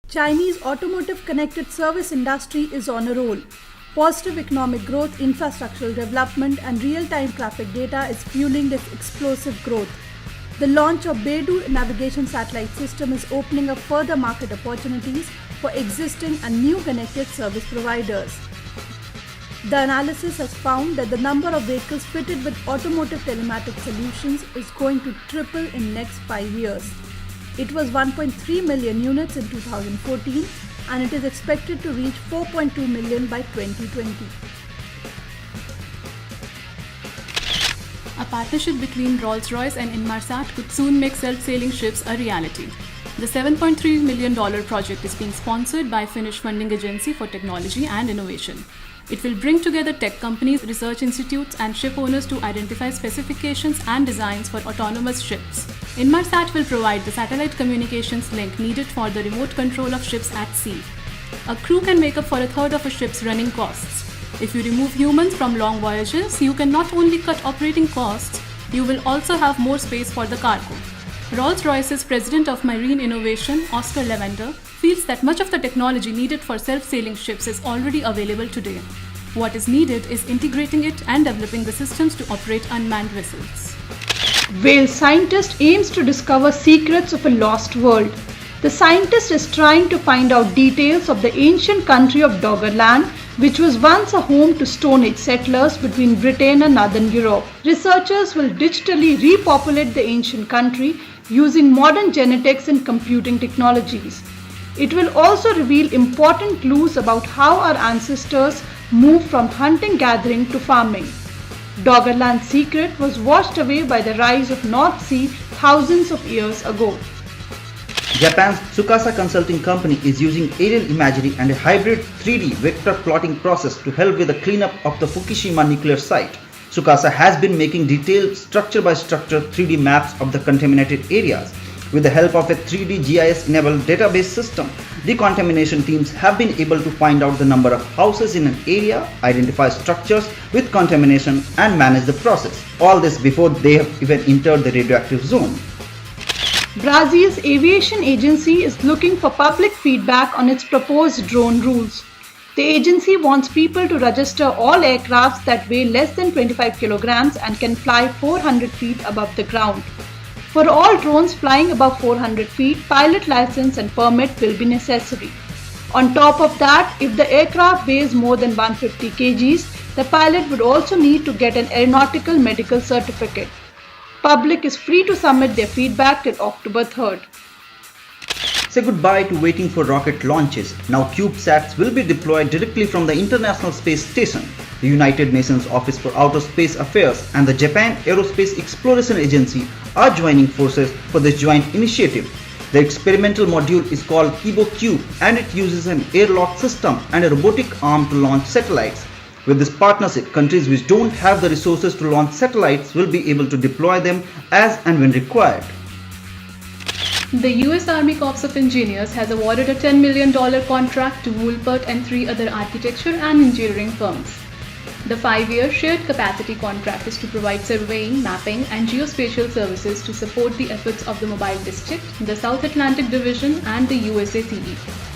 Chinese automotive connected service industry is on a roll. Positive economic growth, infrastructural development, and real-time traffic data is fueling this explosive growth. The launch of Beidou navigation satellite system is opening up further market opportunities for existing and new connected service providers. The analysis has found that the number of vehicles fitted with automotive telematics solutions is going to triple in next 5 years. It was 1.3 million units in 2014 and it is expected to reach 4.2 million by 2020. A partnership between Rolls-Royce and Inmarsat could soon make self-sailing ships a reality. The $7.3 million project is being sponsored by Finnish funding agency for technology and innovation. It will bring together tech companies, research institutes, and ship owners to identify specifications and designs for autonomous ships. Inmarsat will provide the satellite communications link needed for the remote control of ships at sea. A crew can make up for a third of a ship's running costs. If you remove humans from long voyages, you can not only cut operating costs, you will also have more space for the cargo. Rolls-Royce's President of Marine Innovation, Oscar Lavender, feels that much of the technology needed for self-sailing ships is already available today. What is needed is integrating it and developing the systems to operate unmanned vessels. Wales scientist aims to discover secrets of a lost world. The scientist is trying to find out details of the ancient country of Doggerland, which was once a home to Stone Age settlers between Britain and Northern Europe. Researchers will digitally repopulate the ancient country using modern genetics and computing technologies. It will also reveal important clues about how our ancestors moved from hunting-gathering to farming. Doggerland's secret was washed away by the rise of North Sea thousands of years ago. Japan's Tsukasa Consulting Company is using aerial imagery and a hybrid 3D vector plotting process to help with the cleanup of the Fukushima nuclear site. Tsukasa has been making detailed structure-by-structure 3D maps of the contaminated areas. With the help of a 3D GIS-enabled database system, decontamination teams have been able to find out the number of houses in an area, identify structures with contamination, and manage the process. All this before they have even entered the radioactive zone. Brazil's aviation agency is looking for public feedback on its proposed drone rules. The agency wants people to register all aircrafts that weigh less than 25 kilograms and can fly 400 feet above the ground. For all drones flying above 400 feet, pilot license and permit will be necessary. On top of that, if the aircraft weighs more than 150 kgs, the pilot would also need to get an aeronautical medical certificate. Public is free to submit their feedback till October 3rd. Say goodbye to waiting for rocket launches. Now CubeSats will be deployed directly from the International Space Station. The United Nations Office for Outer Space Affairs and the Japan Aerospace Exploration Agency are joining forces for this joint initiative. The experimental module is called KiboCube and it uses an airlock system and a robotic arm to launch satellites. With this partnership, countries which don't have the resources to launch satellites will be able to deploy them as and when required. The US Army Corps of Engineers has awarded a $10 million contract to Woolpert and 3 other architecture and engineering firms. The 5-year shared capacity contract is to provide surveying, mapping, and geospatial services to support the efforts of the Mobile District, the South Atlantic Division, and the USACE.